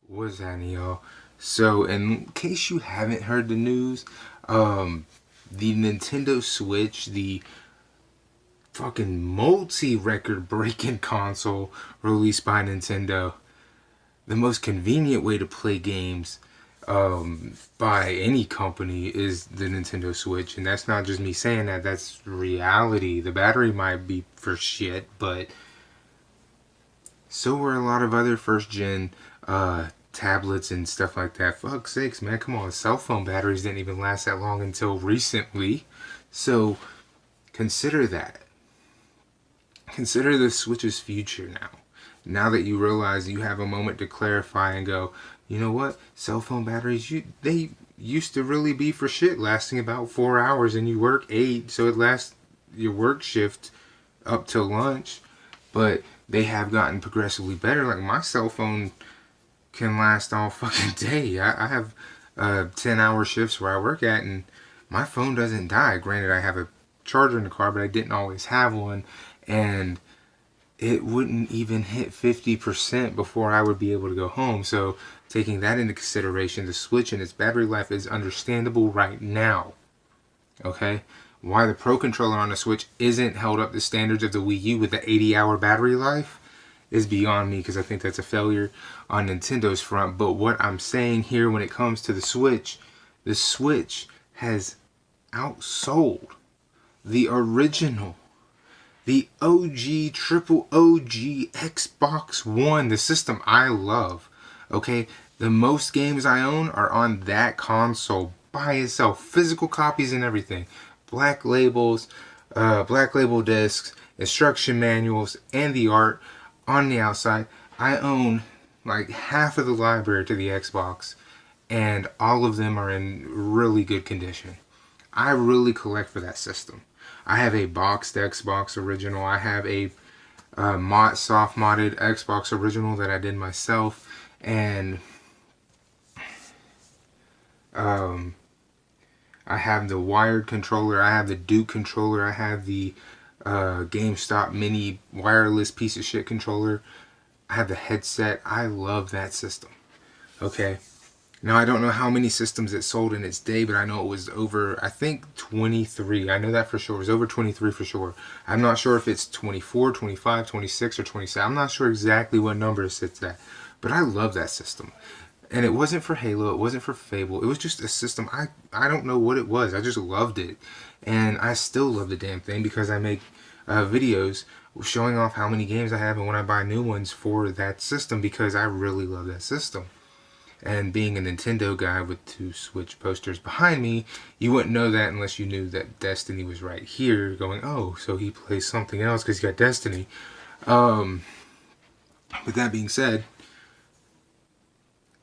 What's happening, y'all? So, in case you haven't heard the news, the Nintendo Switch, the fucking multi-record breaking console released by Nintendo, the most convenient way to play games by any company is the Nintendo Switch. And that's not just me saying that, that's reality. The battery might be for shit, but so were a lot of other first gen tablets and stuff like that. Fuck sakes, man, come on. Cell phone batteries didn't even last that long until recently. So consider that. Consider the Switch's future now. Now that you realize you have a moment to clarify and go, you know what? Cell phone batteries, they used to really be for shit, lasting about 4 hours, and you work 8, so it lasts your work shift up till lunch. But they have gotten progressively better. Like my cell phone can last all fucking day. I have 10-hour shifts where I work at, and my phone doesn't die. Granted, I have a charger in the car, but I didn't always have one, and it wouldn't even hit 50% before I would be able to go home. So, taking that into consideration, the Switch and its battery life is understandable right now. Okay? Why the Pro Controller on the Switch isn't held up to standards of the Wii U with the 80-hour battery life is beyond me, because I think that's a failure on Nintendo's front. But what I'm saying here when it comes to the Switch has outsold the original, the OG, triple OG Xbox One, the system I love. Okay? The most games I own are on that console by itself. Physical copies and everything. Black labels, black label discs, instruction manuals, and the art on the outside. I own like half of the library to the Xbox, and all of them are in really good condition. I really collect for that system. I have a boxed Xbox original. I have a soft modded Xbox original that I did myself, and I have the wired controller. I have the Duke controller. I have the GameStop mini wireless piece of shit controller. I have the headset. I love that system. Okay. Now, I don't know how many systems it sold in its day, but I know it was over, I think, 23. I know that for sure. It was over 23 for sure. I'm not sure if it's 24, 25, 26, or 27. I'm not sure exactly what number it sits at. But I love that system. And it wasn't for Halo. It wasn't for Fable. It was just a system. I don't know what it was. I just loved it. And I still love the damn thing because I make videos showing off how many games I have and when I buy new ones for that system because I really love that system. And being a Nintendo guy with two Switch posters behind me, you wouldn't know that unless you knew that Destiny was right here. Going, oh, so he plays something else because he got Destiny. With that being said,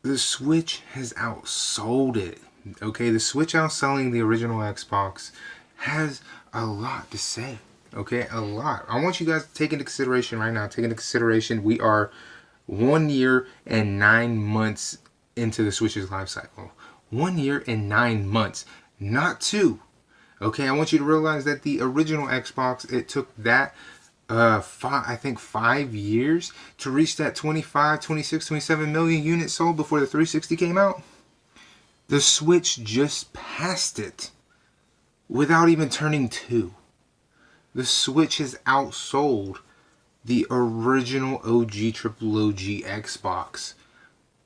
the Switch has outsold it. Okay, the Switch outselling the original Xbox has a lot to say. Okay, a lot. I want you guys to take into consideration right now. Take into consideration we are 1 year and 9 months into the Switch's life cycle. 1 year and 9 months, not two. Okay, I want you to realize that the original Xbox, it took that I think 5 years to reach that 25, 26, 27 million units sold before the 360 came out. The Switch just passed it without even turning two. The Switch has outsold the original OG triple OG Xbox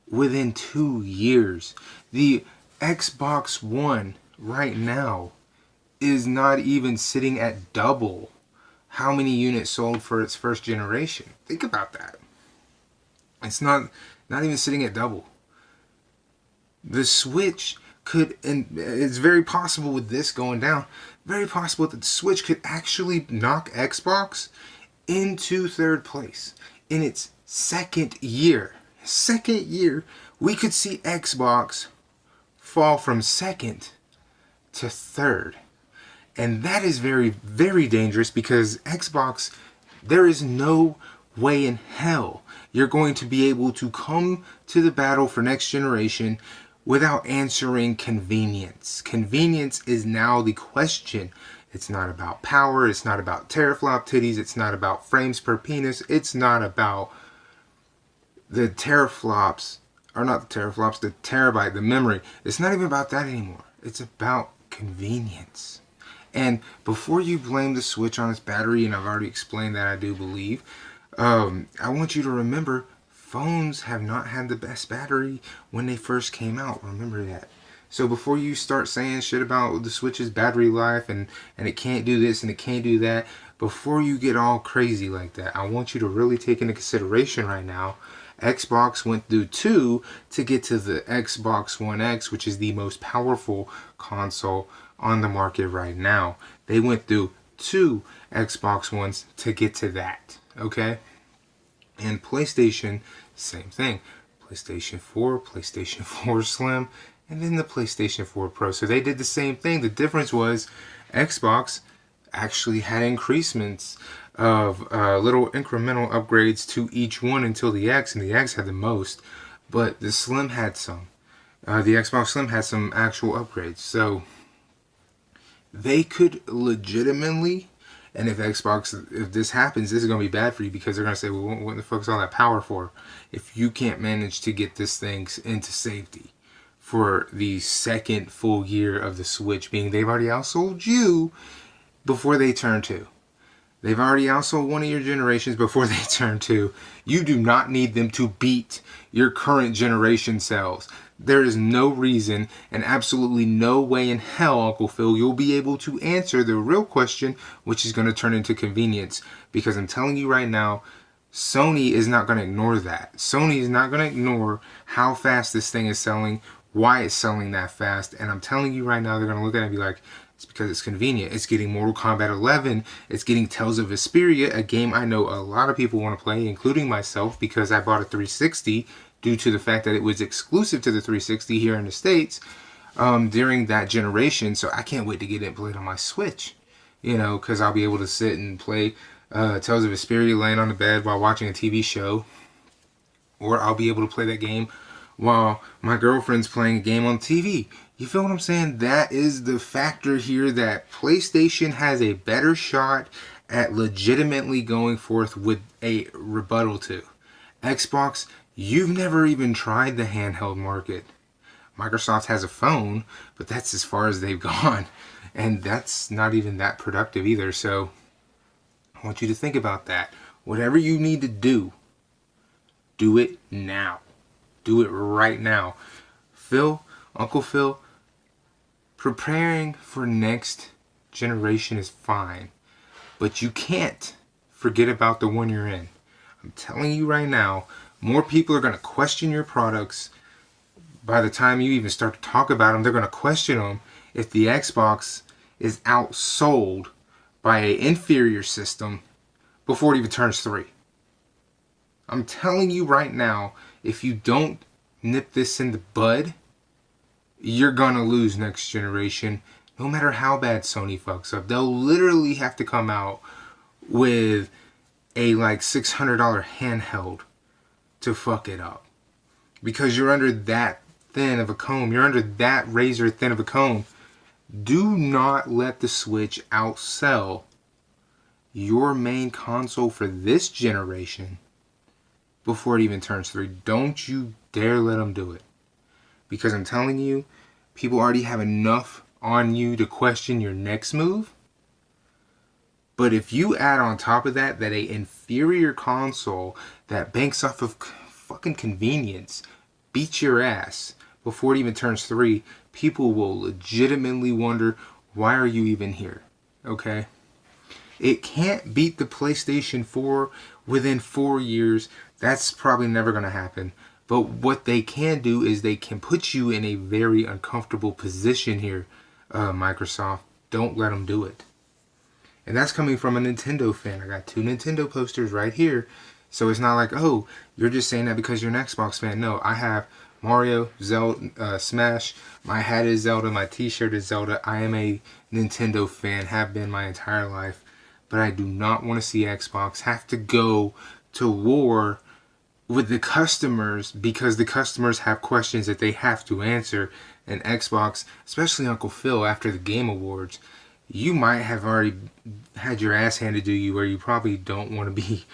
within 2 years. The Xbox One right now is not even sitting at double how many units sold for its first generation. Think about that. It's not even sitting at double. The Switch could, and it's very possible with this going down, very possible that the Switch could actually knock Xbox into third place in its second year. Second year, we could see Xbox fall from second to third. And that is very, very dangerous because Xbox, there is no way in hell you're going to be able to come to the battle for next generation without answering convenience. Convenience is now the question. It's not about power. It's not about teraflop titties. It's not about frames per penis. It's not about the teraflops or not the teraflops, the terabyte, the memory. It's not even about that anymore. It's about convenience. And before you blame the Switch on its battery, and I've already explained that, I do believe, I want you to remember phones have not had the best battery when they first came out. Remember that. So before you start saying shit about the Switch's battery life and it can't do this and it can't do that, before you get all crazy like that, I want you to really take into consideration right now, Xbox went through 2 to get to the Xbox One X, which is the most powerful console on the market right now. They went through 2 Xbox Ones to get to that, okay? And PlayStation, same thing. PlayStation 4, PlayStation 4 Slim, and then the PlayStation 4 Pro. So they did the same thing. The difference was Xbox actually had increasements of little incremental upgrades to each one until the X, and the X had the most, but the Slim had some. The Xbox Slim had some actual upgrades. So they could legitimately, and if this happens, this is going to be bad for you, because they're going to say, well, what the fuck is all that power for if you can't manage to get this thing into safety for the second full year of the Switch, being they've already outsold you before they turn 2. They've already outsold one of your generations before they turn 2. You do not need them to beat your current generation sales. There is no reason and absolutely no way in hell, Uncle Phil, you'll be able to answer the real question, which is going to turn into convenience. Because I'm telling you right now, Sony is not going to ignore that. Sony is not going to ignore how fast this thing is selling, why it's selling that fast. And I'm telling you right now, they're going to look at it and be like, it's because it's convenient. It's getting Mortal Kombat 11. It's getting Tales of Vesperia, a game I know a lot of people want to play, including myself, because I bought a 360 due to the fact that it was exclusive to the 360 here in the States during that generation. So I can't wait to get it played on my Switch, because I'll be able to sit and play Tales of Vesperia laying on the bed while watching a TV show. Or I'll be able to play that game while my girlfriend's playing a game on TV. You feel what I'm saying? That is the factor here that PlayStation has a better shot at legitimately going forth with a rebuttal to. Xbox, you've never even tried the handheld market. Microsoft has a phone, but that's as far as they've gone. And that's not even that productive either. So I want you to think about that. Whatever you need to do it now. Do it right now. Phil, Uncle Phil, preparing for next generation is fine, but you can't forget about the one you're in. I'm telling you right now, more people are going to question your products. By the time you even start to talk about them, they're going to question them if the Xbox is outsold by an inferior system before it even turns 3. I'm telling you right now, if you don't nip this in the bud, you're gonna lose next generation, no matter how bad Sony fucks up. They'll literally have to come out with a like $600 handheld to fuck it up. Because you're under that thin of a comb. You're under that razor thin of a comb. Do not let the Switch outsell your main console for this generation before it even turns 3. Don't you dare let them do it. Because I'm telling you, people already have enough on you to question your next move. But if you add on top of that a inferior console that banks off of fucking convenience beats your ass before it even turns 3, people will legitimately wonder, why are you even here? Okay? It can't beat the PlayStation 4 within 4 years. That's probably never going to happen. But what they can do is they can put you in a very uncomfortable position here, Microsoft. Don't let them do it. And that's coming from a Nintendo fan. I got 2 Nintendo posters right here. So it's not like, oh, you're just saying that because you're an Xbox fan. No, I have Mario, Zelda, Smash. My hat is Zelda. My t-shirt is Zelda. I am a Nintendo fan. Have been my entire life. But I do not want to see Xbox have to go to war with the customers because the customers have questions that they have to answer. And Xbox, especially Uncle Phil, after the Game Awards, you might have already had your ass handed to you where you probably don't want to be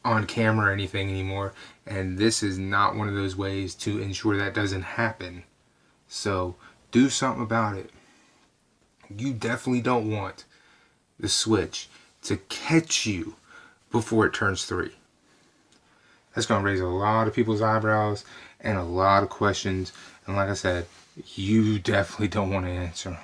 on camera or anything anymore, and this is not one of those ways to ensure that doesn't happen. So do something about it. You definitely don't want the Switch to catch you before it turns 3. That's going to raise a lot of people's eyebrows and a lot of questions, and like I said, you definitely don't want to answer them.